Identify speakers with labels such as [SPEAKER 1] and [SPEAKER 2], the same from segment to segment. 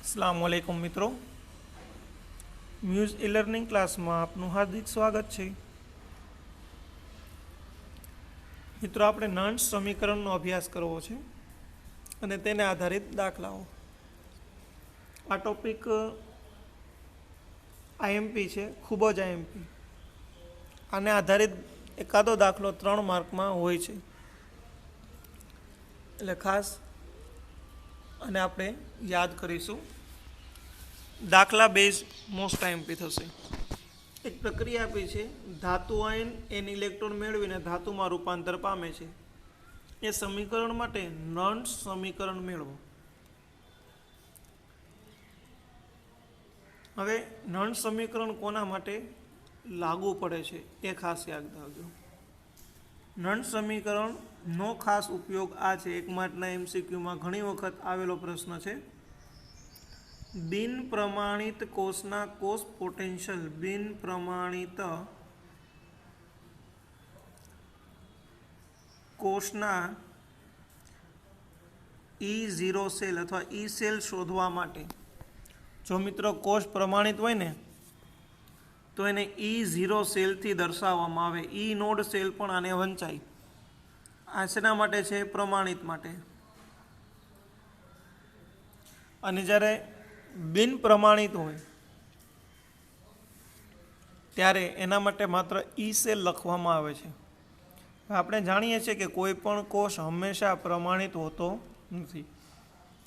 [SPEAKER 1] अस्सलामुअलैकुम मित्रों, muse e learning class में आपનું હાર્દિક સ્વાગત છે। મિત્રો, આપણે નંદ સમીકરણનો અભ્યાસ કરવો છે અને તેને આધારિત દાખલાઓ। આ ટોપિક આઈએમપી છે, ખૂબ જ આઈએમપી। આને આધારિત એકાદો દાખલો 3 માર્કમાં હોય છે, એટલે ખાસ અને આપણે યાદ કરીશું। દાખલા બેઝ મોસ્ટ આઈએમપી થશે। એક પ્રક્રિયા આપી છે, ધાતુ આયન એન ઇલેક્ટ્રોન મેળવીને ધાતુમાં રૂપાંતર પામે છે। એ સમીકરણ માટે નંદ સમીકરણ મેળવો। હવે નંદ સમીકરણ કોના માટે લાગુ પડે છે એ ખાસ યાદ રાખજો। નંદ સમીકરણનો ખાસ ઉપયોગ આ છે। એક માર્કના એમસીક્યુમાં ઘણી વખત આવેલો પ્રશ્ન છે। બિન પ્રમાણિત કોષના કોષ પોટેન્શિયલ બિન પ્રમાણિત કોષના E0 સેલ અથવા E સેલ શોધવા માટે, જો મિત્રો કોષ પ્રમાણિત હોય ને તો એને E0 સેલથી દર્શાવવામાં આવે। E નોડ સેલ પણ આને વંચાય। આ શેના માટે છે? પ્રમાણિત માટે। અને જ્યારે બિન પ્રમાણિત હોય ત્યારે એના માટે માત્ર E સેલ લખવામાં આવે છે। આપણે જાણીએ છીએ કે કોઈ પણ કોષ હંમેશા પ્રમાણિત હોતો નથી,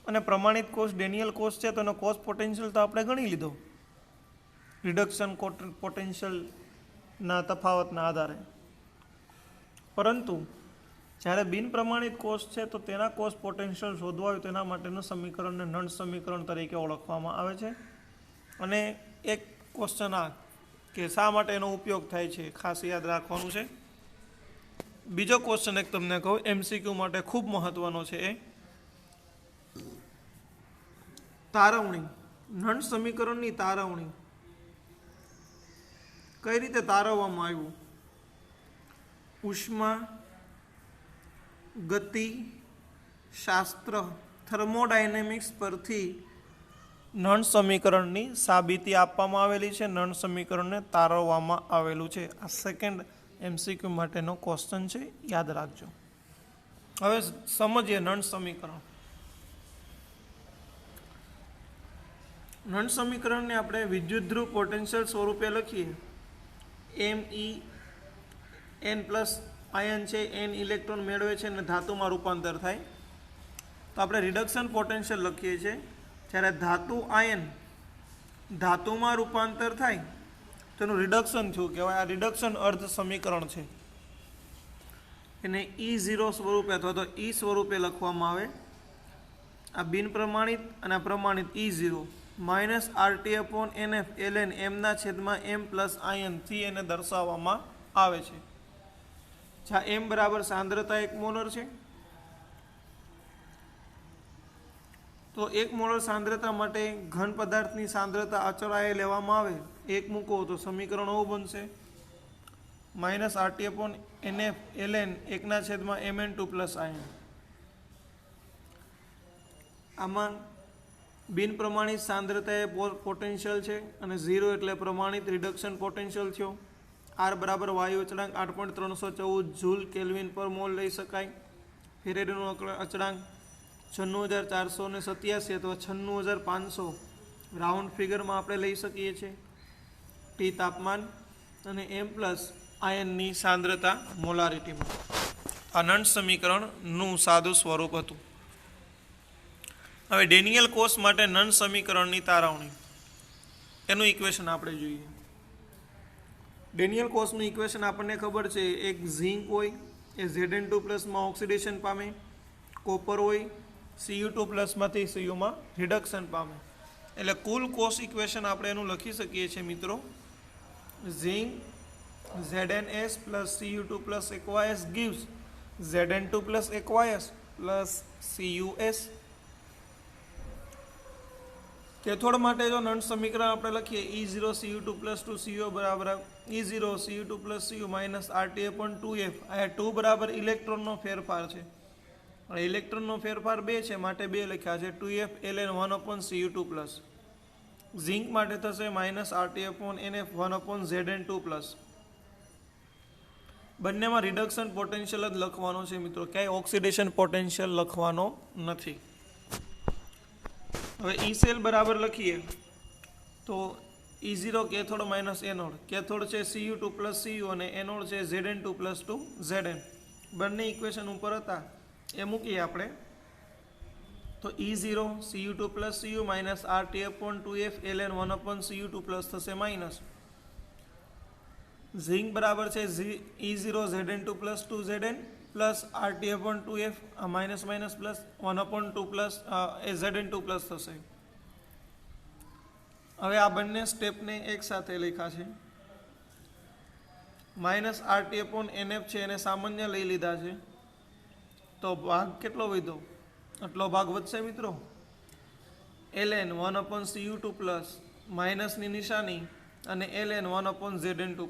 [SPEAKER 1] અને પ્રમાણિત કોષ ડેનિયલ કોષ છે તો એનો કોષ પોટેન્શિયલ તો આપણે ગણી લીધો રિડક્શન પોટેન્શિયલના તફાવતના આધારે। પરંતુ જ્યારે બિન પ્રમાણિત કોષ છે તો તેના કોષ પોટેન્શિયલ શોધવા હોય તેના માટેનું સમીકરણને નંદ સમીકરણ તરીકે ઓળખવામાં આવે છે। અને એક ક્વેશ્ચન આ કે શા માટે એનો ઉપયોગ થાય છે ખાસ યાદ રાખવાનું છે। બીજો ક્વેશ્ચન એક તમને કહું, એમસીક્યુ માટે ખૂબ મહત્વનો છે, એ તારવણી, નંદ સમીકરણની તારવણી કઈ રીતે તારવવામાં આવ્યું? ઉષ્મા ગતિ શાસ્ત્ર થર્મોડાયનેમિક્સ પરથી નંદ સમીકરણની સાબિતી આપવામાં આવેલી છે। નંદ સમીકરણને તારવવામાં આવેલું છે। આ સેકન્ડ એમસીક્યુ માટેનો ક્વેશ્ચન છે, યાદ રાખજો। હવે સમજીએ નંદ સમીકરણ। નંદ સમીકરણને આપણે વિદ્યુતધ્રુવ પોટેન્શિયલ સ્વરૂપે લખીએ। એન પ્લસ આયન છે, એન ઇલેક્ટ્રોન મેળવે છે અને ધાતુમાં રૂપાંતર થાય તો આપણે રિડક્શન પોટેન્શિયલ લખીએ છીએ। જ્યારે ધાતુ આયન ધાતુમાં રૂપાંતર થાય તો એનું રિડક્શન થયું કહેવાય। આ રિડક્શન અર્ધ સમીકરણ છે, એને E0 સ્વરૂપે અથવા તો E સ્વરૂપે લખવામાં આવે। આ બિન પ્રમાણિત અને પ્રમાણિત E0 માઇનસ RT/NF ln એમના છેદમાં એમ પ્લસ આયનથી એને દર્શાવવામાં આવે છે। જ્યાં એમ બરાબર સાંદ્રતા 1 મોલર છે, તો 1 મોલર સાંદ્રતા માટે ઘન પદાર્થની સાંદ્રતા અચળાએ લેવામાં આવે, 1 મૂકો તો સમીકરણ આવું બનશે, minus RT/NF ln 1/Mn2 plus ion. આમાં બિન પ્રમાણિત સાંદ્રતા એ પોટેન્શિયલ છે અને 0 એટલે પ્રમાણિત રિડક્શન પોટેન્શિયલ થયો। R બરાબર વાયુ અચળાંક 8.314 જૂલ કેલ્વિન પર મોલ લઈ શકાય। ફેરેડેનો અચળાંક 96487 અથવા 96500 રાઉન્ડ ફિગરમાં આપણે લઈ શકીએ છીએ। ટી તાપમાન અને એમ પ્લસ આયનની સાંદ્રતા મોલારિટીમાં। આ નંદ સમીકરણનું સાદું સ્વરૂપ હતું। હવે ડેનિયલ કોષ માટે નંદ સમીકરણની તારવણી, એનું ઇક્વેશન આપણે જોઈએ। ડેનિયલ કોષનું ઇક્વેશન આપણને ખબર છે, એક ઝીંક હોય એ Zn2 પ્લસમાં ઓક્સિડેશન પામે, કોપર હોય Cu2 પ્લસમાંથી Cuમાં રિડક્શન પામે, એટલે કુલ કોષ ઇક્વેશન આપણે એનું લખી શકીએ છીએ મિત્રો। ઝીંક Zns plus Cu2 plus aqueous gives Zn2 plus aqueous plus Cus। Cathode માટે જો નંદ સમીકરણ આપણે લખીએ E0 Cu2 પ્લસ 2 Co બરાબર E0 Cu2 plus Cu minus RT/2F। આ 2 બરાબર ઇલેક્ટ્રોનનો ફેરફાર છે, ઇલેક્ટ્રોનનો ફેરફાર 2 છે માટે 2 લખ્યા છે 2f Ln1/Cu2+. ઝિંક માટે થશે -RtNF 1/Zn2+. બંનેમાં રિડક્શન પોટેન્શિયલ જ લખવાનો છે મિત્રો, ક્યાંય ઓક્સિડેશન પોટેન્શિયલ લખવાનો નથી. હવે ઈ સેલ બરાબર લખીએ તો E0 cathode minus anode. Cathode છે Cu2+Cu અને એનોડ છે Zn2+2Zn. બંને ઇક્વેશન ઉપર હતા એ મૂકીએ આપણે તો E0 Cu2+Cu minus RtF(2f) Ln1/Cu2+ થશે માઇનસ. ઝિંક બરાબર છે E0 Zn2+2Zn plus RtF(2f) minus minus plus 1/2 એ Zn2+ થશે. હવે આ બંને સ્ટેપને એક સાથે લખ્યા છે. -RtNF છે એને સામાન્ય લઈ લીધા છે તો ભાગ કેટલો વધ્યો? આટલો ભાગ વધશે મિત્રો. Ln1/Cu2+ માઇનસની નિશાની અને Ln1/Zn2+.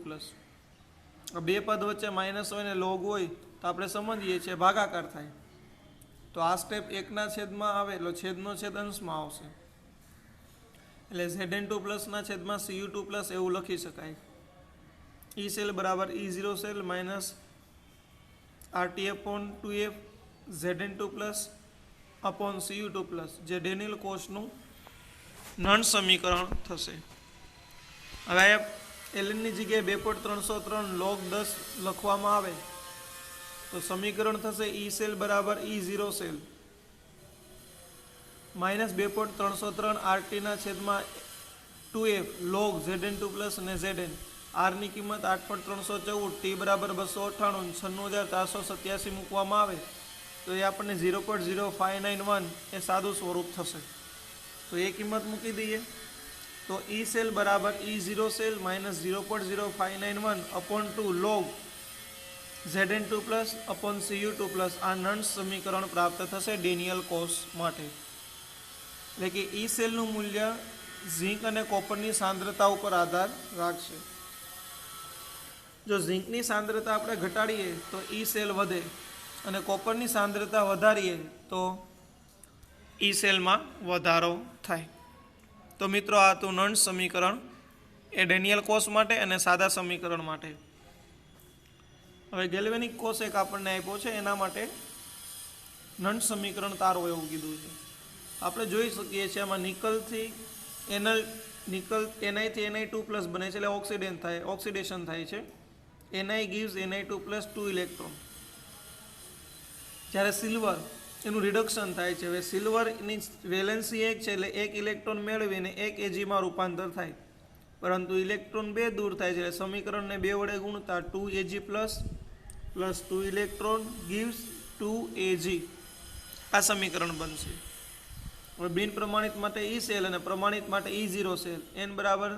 [SPEAKER 1] બે પદ વચ્ચે માઇનસ હોય ને લોગ હોય તો આપણે સમજીએ છીએ ભાગાકાર થાય. તો આ સ્ટેપ 1ના છેદમાં આવે એટલે છેદનો છેદ અંશમાં આવશે એટલે Zn2+ ના છેદમાં Cu2+ એવું લખી શકાય. ઈ સેલ બરાબર E0 cell minus RtF(2f) Zn2+/Cu2+, જે ડેનિયલ કોષનું નળ સમીકરણ થશે. હવે એલનની જગ્યાએ 2.303 log 10 લખવામાં આવે તો સમીકરણ થશે ઈ સેલ બરાબર E0 સેલ માઇનસ 2.303 Rtના છેદમાં 2f log Zn2+ અને Zn. આરની કિંમત 8.314, T બરાબર 298, 96,487 મૂકવામાં આવે તો એ આપણને 0.0591 એ સાદું સ્વરૂપ થશે. તો એ કિંમત મૂકી દઈએ તો ઈ સેલ બરાબર E0 cell minus 0.0591/2 log Zn2+/Cu2+. આ નળ સમીકરણ પ્રાપ્ત થશે ડેનિયલ કોષ માટે. એટલે કે ઈ સેલનું મૂલ્ય ઝિંક અને કોપરની સાંદ્રતા ઉપર આધાર રાખશે. જો ઝિંકની સાંદ્રતા આપણે ઘટાડીએ તો ઈ સેલ વધે અને કોપરની સાંદ્રતા વધારીએ તો ઈ સેલમાં વધારો થાય. તો મિત્રો આ તો નળ સમીકરણ એ ડેનિયલ કોષ માટે અને સાદા સમીકરણ માટે. હવે ગેલ્વેનિક કોષ એક આપણને આપ્યો છે એના માટે નળ સમીકરણ તારો એવું કીધું છે. આપણે જોઈ શકીએ છીએ આમાં નિકલથી નિકલ Ni થી Ni2+ બને છે એટલે ઓક્સિડેશન થાય છે. Ni gives Ni2+2 electron. જ્યારે સિલ્વર એનું રિડક્શન થાય છે. હવે સિલ્વરની વેલેન્સી 1 છે એટલે 1 ઇલેક્ટ્રોન મેળવીને 1 Ag માં રૂપાંતર થાય, પરંતુ ઇલેક્ટ્રોન 2 દૂર થાય છે એટલે સમીકરણને 2 વડે ગુણતા 2Ag+ + 2 ઇલેક્ટ્રોન gives 2Ag. આ સમીકરણ બનશે. હવે બિન પ્રમાણિત માટે ઈ સેલ અને પ્રમાણિત માટે E0 સેલ. n બરાબર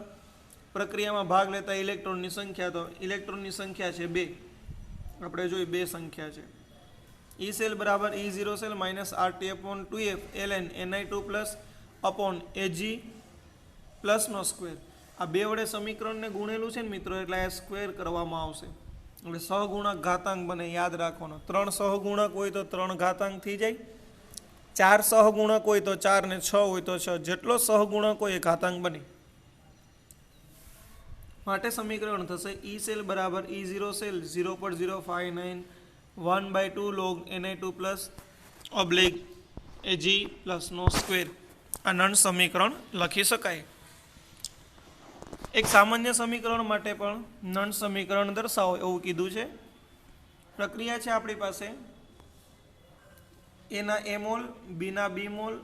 [SPEAKER 1] પ્રક્રિયામાં ભાગ લેતા ઇલેક્ટ્રોનની સંખ્યા, તો ઇલેક્ટ્રોનની સંખ્યા છે 2. આપણે જોઈ 2 સંખ્યા છે. ઈ સેલ બરાબર E0 cell minus RtF(2f) Ln Ni2+/Ag+2. આ 2 વડે સમીકરણને ગુણેલું છે ને મિત્રો એટલે આ સ્ક્વેર કરવામાં આવશે એટલે સહગુણક ઘાતાંક બને. યાદ રાખવાનો 3 સહગુણક હોય તો 3 ઘાતાંક થઈ જાય, 4 સહગુણક હોય તો 4 ને 6 હોય તો 6. જેટલો સહગુણક હોય એ ઘાતાંક બને. માટે સમીકરણ થશે ઈ સેલ બરાબર E0 સેલ 0.0591/2 log Ni2+/Ag+2. આ નળ સમીકરણ લખી શકાય. એક સામાન્ય સમીકરણ માટે પણ નળ સમીકરણ દર્શાવો એવું કીધું છે. પ્રક્રિયા છે આપણી પાસે એના A mall, Bina B mall,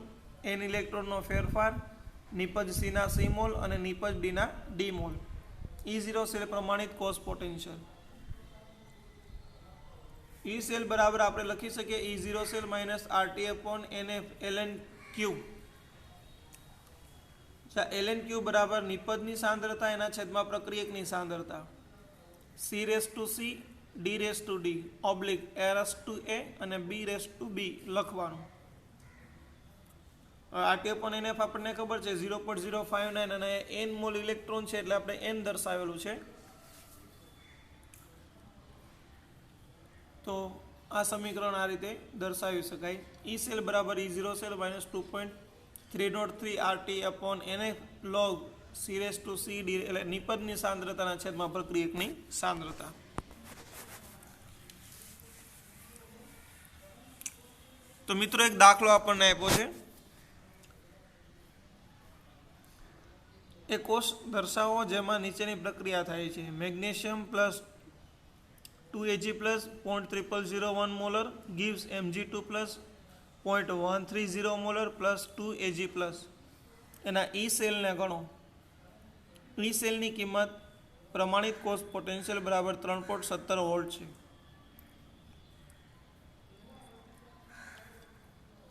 [SPEAKER 1] n ઇલેક્ટ્રોનનો ફેરફાર, નિપજ Cના C મોલ અને નિપજ Dના D મોલ. E0 સેલ પ્રમાણિત કોષ પોટેન્શિયલ. ઈ સેલ બરાબર આપણે લખી શકીએ E0 cell minus RtF(NF) Ln Q. Ln Q બરાબર નિપજની સાંદ્રતા એના છેદમાં પ્રક્રિયકની સાંદ્રતા C(C) D(D) A(A) અને B(B) લખવાનું. RtF(NF) આપણને ખબર છે 0.059 અને n મોલ ઇલેક્ટ્રોન છે એટલે આપણે n દર્શાવેલું છે. તો આ સમીકરણ આ રીતે દર્શાવી શકાય. ઈ સેલ બરાબર E0 cell minus 2.303 RT upon NF log C/CD એટલે નિપજની સાંદ્રતાના છેદમાં પ્રક્રિયકની સાંદ્રતા. તો મિત્રો એક દાખલો આપણને આપ્યો છે. એક કોષ દર્શાવો જેમાં નીચેની પ્રક્રિયા થાય છે. Magnesium plus 2Ag plus 0.0001 molar gives Mg2 plus 0.130 molar plus 2Ag plus. એના ઈ સેલને ગણો. ઈ સેલની કિંમત પ્રમાણિત કોષ પોટેન્શિયલ બરાબર 3.17 વોલ્ટ છે.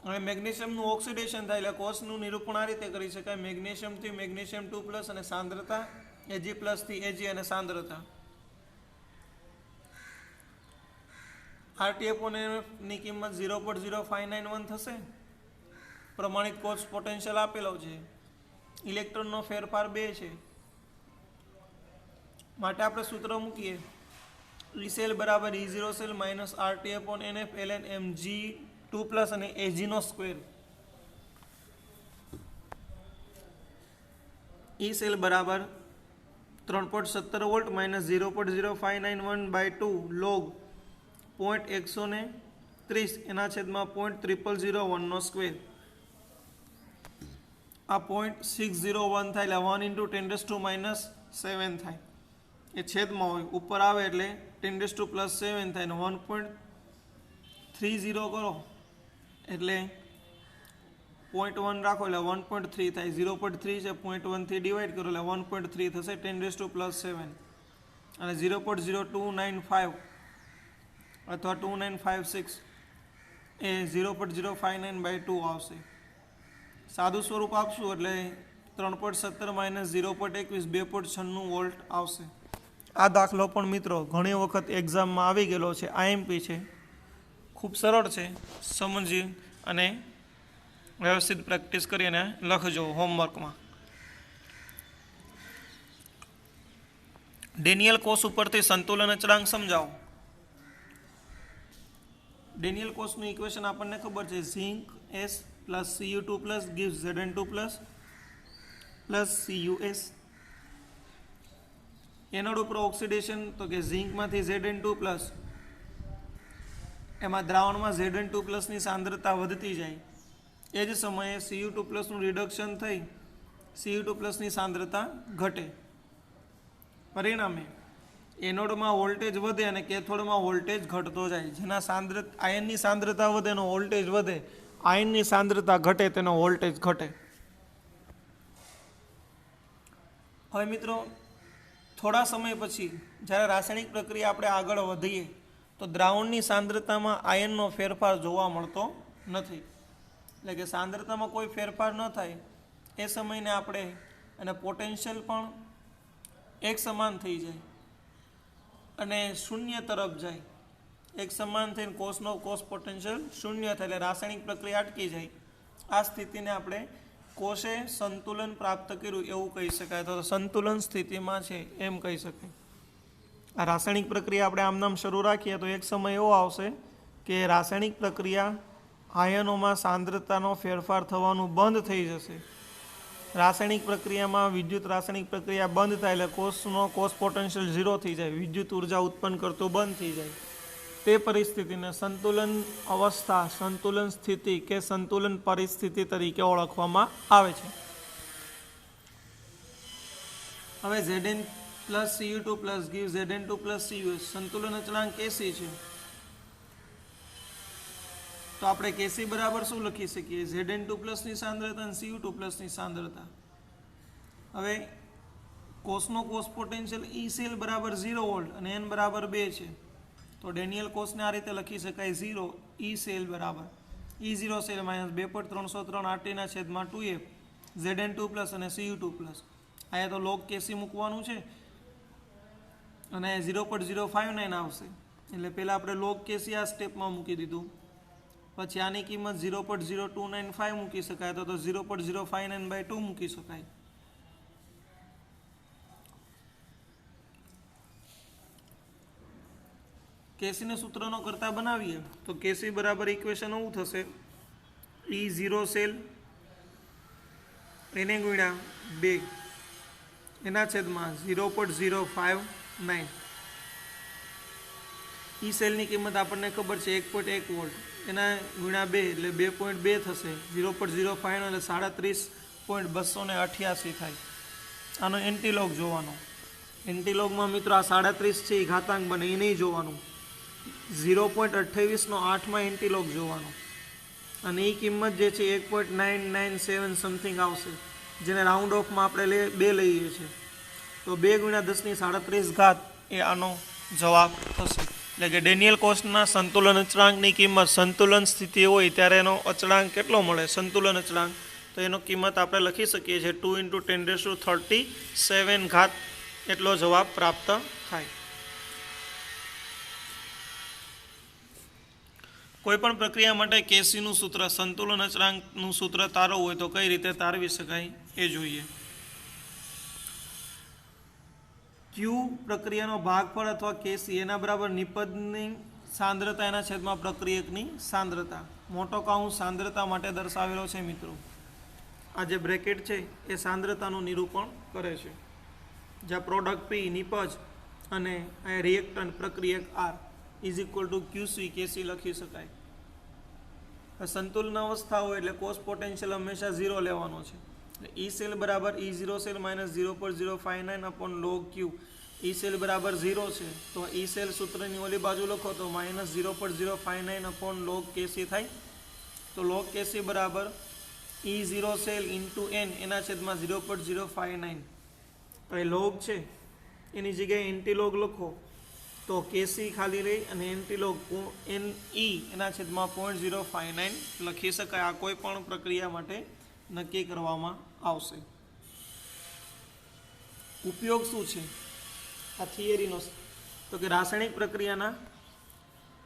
[SPEAKER 1] હવે મેગ્નેશિયમનું ઓક્સિડેશન થાય એટલે કોષનું નિરૂપણ આ રીતે કરી શકાય. મેગ્નેશિયમથી મેગ્નેશિયમ 2 પ્લસ અને સાંદ્રતા Ag પ્લસથી Ag અને સાંદ્રતા RT/ની કિંમત 0.0591 થશે. પ્રમાણિત કોષ પોટેન્શિયલ આપેલો છે. ઇલેક્ટ્રોનનો ફેરફાર 2 છે. માટે આપણે સૂત્ર મૂકીએ. ઈ સેલ બરાબર E0 cell minus RT/NF ln Mg2 plus અને Ag નો સ્ક્વેર. ઈ સેલ બરાબર 3.17 વોલ્ટ માઇનસ 0.0591/2 લોગ 0.130 એના છેદમાં 0.0001 નો સ્ક્વેર. આ 0.601 થાય એટલે 1 × 10⁻⁷ થાય. એ છેદમાં હોય ઉપર આવે એટલે 10⁻+7 થાય ને 1.30 કરો એટલે 0.1 રાખો એટલે 1.3 થાય. 0.3 છે 0.1 થી ડિવાઈડ કરો એટલે 1.3 થશે 10⁻7 અને 0.0295 અથવા 2956 એ 0.059/2 આવશે. સાદું સ્વરૂપ આપશું એટલે 3.17 માઇનસ 0.21 2.96 વોલ્ટ આવશે. આ દાખલો પણ મિત્રો ઘણી વખત એક્ઝામમાં આવી ગયેલો છે. IMP છે. ખૂબ સરળ છે. સમજી અને વ્યવસ્થિત પ્રેક્ટિસ કરીને લખજો હોમવર્કમાં. ડેનિયલ કોષ ઉપરથી સંતુલન અચળાંક સમજાવો. ડેનિયલ કોષનું ઇક્વેશન આપણને ખબર છે. Zinc S plus Cu2 plus gives Zn2 plus CuS. Anode ઉપર ઓક્સિડેશન તો કે ઝિંકમાંથી Zn2 પ્લસ એમાં દ્રાવણમાં Zn2 પ્લસની સાંદ્રતા વધતી જાય. એ જ સમયે Cu2 પ્લસનું રિડક્શન થઈ Cu2 પ્લસની સાંદ્રતા ઘટે. પરિણામે એનોડમાં વોલ્ટેજ વધે અને કેથોડમાં વોલ્ટેજ ઘટતો જાય. જેના આયનની સાંદ્રતા વધે એનો વોલ્ટેજ વધે, આયનની સાંદ્રતા ઘટે તેનો વોલ્ટેજ ઘટે. હવે મિત્રો થોડા સમય પછી જ્યારે રાસાયણિક પ્રક્રિયા આપણે આગળ વધીએ તો દ્રાવણની સાંદ્રતામાં આયનનો ફેરફાર જોવા મળતો નથી. એટલે કે સાંદ્રતામાં કોઈ ફેરફાર ન થાય એ સમયને આપણે અને પોટેન્શિયલ પણ એક સમાન થઈ જાય અને શૂન્ય તરફ જાય. એક સમાન થઈને કોષ પોટેન્શિયલ શૂન્ય થાય એટલે રાસાયણિક પ્રક્રિયા અટકી જાય. આ સ્થિતિને આપણે કોષે સંતુલન પ્રાપ્ત કર્યું એવું કહી શકાય. તો સંતુલન સ્થિતિમાં છે એમ કહી શકાય. આ રાસાયણિક પ્રક્રિયા આપણે આમ નામ શરૂ રાખીએ તો એક સમય એવો આવશે કે રાસાયણિક પ્રક્રિયા આયનોમાં સાંદ્રતાનો ફેરફાર થવાનું બંધ થઈ જશે. રાસાયણિક પ્રક્રિયામાં વિદ્યુત રાસાયણિક પ્રક્રિયા બંધ થાય એટલે કોષ પોટેન્શિયલ 0 થઈ જાય. વિદ્યુત ઉર્જા ઉત્પન્ન કરતું બંધ થઈ જાય. તે પરિસ્થિતિને સંતુલન અવસ્થા, સંતુલન સ્થિતિ કે સંતુલન પરિસ્થિતિ તરીકે ઓળખવામાં આવે છે. હવે Zn plus Cu2 plus gives Zn2 plus Cus. સંતુલન અચળાંક Kc છે. તો આપણે Kc બરાબર શું લખી શકીએ? Zn2 પ્લસની સાંદ્રતા અને Cu2 પ્લસની સાંદ્રતા. હવે કોષનો કોષ પોટેન્શિયલ ઈ સેલ બરાબર 0 વોલ્ટ અને n બરાબર 2 છે. તો ડેનિયલ કોષને આ રીતે લખી શકાય. 0 ઈ સેલ બરાબર E0 cell minus 2.303 RT/2F Zn2 plus અને Cu2 પ્લસ. અહીંયા તો લોગ Kc મૂકવાનું છે અને 0.059 આવશે. એટલે પહેલાં આપણે લોગ Kc આ સ્ટેપમાં મૂકી દીધું. પછી આની કિંમત 0.0295 મૂકી શકાય તો 0.059/2 મૂકી શકાય. કેસીને સૂત્રનો કરતા બનાવીએ તો કેસી બરાબર ઇક્વેશન એવું થશે E0 સેલ એને ગુણ્યા 2 એના છેદમાં 0.059 ઈ સેલની કિંમત આપણને ખબર છે 1.1 વોલ્ટ એના ગુણ્યા 2 એટલે 2.2 થશે 0.059 એટલે 37.288 થાય આનો એન્ટીલોગ જોવાનો એન્ટીલોગમાં મિત્રો આ 37 છે એ ઘાતાંક બને એ નહીં જોવાનું 0.28 નો 8માં એન્ટીલોગ જોવાનો અને એ કિંમત જે છે 1.997 સમથિંગ આવશે જેને રાઉન્ડ ઓફમાં આપણે 2 લઈએ છીએ તો 2 ગુણ્યા 10⁻⁻³ એ આનો જવાબ થશે એટલે કે ડેનિયલ કોસ્ટના સંતુલન અચળાંકની કિંમત સંતુલન સ્થિતિ હોય ત્યારે એનો અચળાંક કેટલો મળે સંતુલન અચળાંક તો એનો કિંમત આપણે લખી શકીએ છીએ 2 × 10⁻37 એટલો જવાબ પ્રાપ્ત થાય કોઈપણ પ્રક્રિયા માટે કેસીનું સૂત્ર સંતુલન અચળાંકનું સૂત્ર તારવું હોય તો કઈ રીતે તારવી શકાય એ જોઈએ ક્યુ પ્રક્રિયાનો ભાગફળ અથવા કેસી એના બરાબર નિપજની સાંદ્રતા એના છેદમાં પ્રક્રિયકની સાંદ્રતા મોટો કૌંસ સાંદ્રતા માટે દર્શાવેલો છે મિત્રો આ જે બ્રેકેટ છે એ સાંદ્રતાનું નિરૂપણ કરે છે જ્યાં પ્રોડક્ટ પી નિપજ અને આ રિએક્ટન્ટ પ્રક્રિયક આર = QC કેસી લખી શકાય સંતુલન અવસ્થા હોય એટલે કોસ પોટેન્શિયલ હંમેશા 0 લેવાનો છે E સેલ બરાબર E0 cell -0.059 log Q E cell બરાબર 0 છે તો E સેલ સૂત્રની ઓલી બાજુ લખો તો -0.059 log KC થાય તો log KC બરાબર E0 સેલ × n એના છેદમાં 0.059 તો એ log છે એની જગ્યાએ એન્ટીલોગ લખો તો કેસી ખાલી રહી અને એન્ટીલોગ NE એના છેદમાં 0.059 લખી શકાય આ કોઈ પણ પ્રક્રિયા માટે નક્કી કરવામાં આવશે ઉપયોગ શું છે આ થિયરીનો તો કે રાસાયણિક પ્રક્રિયાના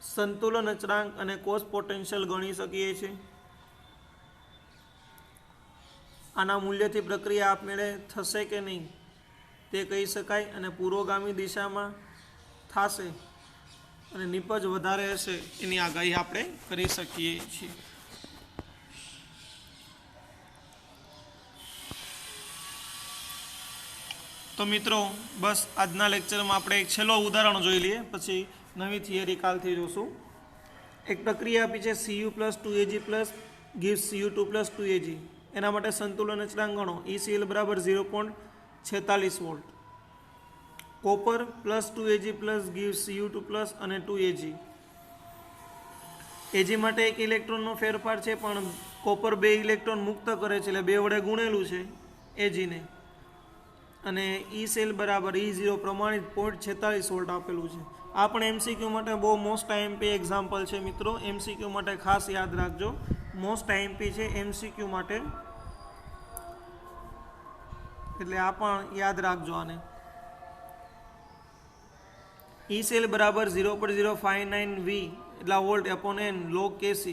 [SPEAKER 1] સંતુલન અચળાંક અને કોસ પોટેન્શિયલ ગણી શકીએ છીએ આના મૂલ્યથી પ્રક્રિયા આપમેળે થશે કે નહીં તે કહી શકાય અને પુરોગામી દિશામાં થશે અને નિપજ વધારે હશે એની આગાહી આપણે કરી શકીએ છીએ તો મિત્રો બસ આજના લેક્ચરમાં આપણે એક છેલ્લો ઉદાહરણ જોઈ લઈએ પછી નવી થિયરી કાલથી જોશું એક પ્રક્રિયા આપી છે Cu+2Ag gives Cu2+2Ag એના માટે સંતુલન અચળાંક ગણો ECl બરાબર 0.46 volt copper +2Ag gives Cu2+ અને 2Ag Ag માટે એક ઇલેક્ટ્રોનનો ફેરફાર છે પણ કોપર 2 ઇલેક્ટ્રોન મુક્ત કરે છે એટલે 2 વડે ગુણેલું છે Ag ને અને E સેલ બરાબર E0 પ્રમાણિત 0.46 વોલ્ટ આપેલું છે આ પણ એમસીક્યુ માટે બહુ મોસ્ટ આઈએમપી એક્ઝામ્પલ છે મિત્રો એમસીક્યુ માટે ખાસ યાદ રાખજો મોસ્ટ આઈએમપી છે એમસીક્યુ માટે એટલે આ પણ યાદ રાખજો આને E સેલ બરાબર 0.059 V એટલા volt upon n log KC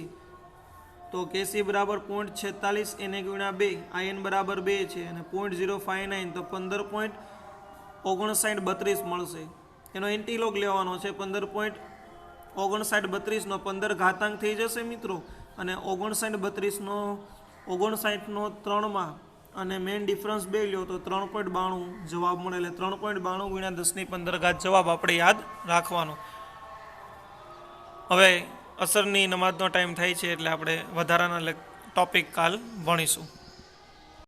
[SPEAKER 1] તો KC બરાબર 0.46 એને ગુણ્યા 2 આ n બરાબર 2 છે અને 0.059 તો 15.5932 મળશે એનો એન્ટીલોગ લેવાનો છે 15.5932 નો 15 ઘાતાંક થઈ જશે મિત્રો અને 5932 નો 59 નો 3 માં અને મેઇન ડિફરન્સ 2 લ્યો તો 3.92 જવાબ મળે એટલે 3.92 ગુણ્યા 10⁻15 જવાબ આપણે યાદ રાખવાનો હવે અસરની નમાજનો ટાઈમ થાય છે એટલે આપણે વધારાના ટોપિક કાલ ભણીશું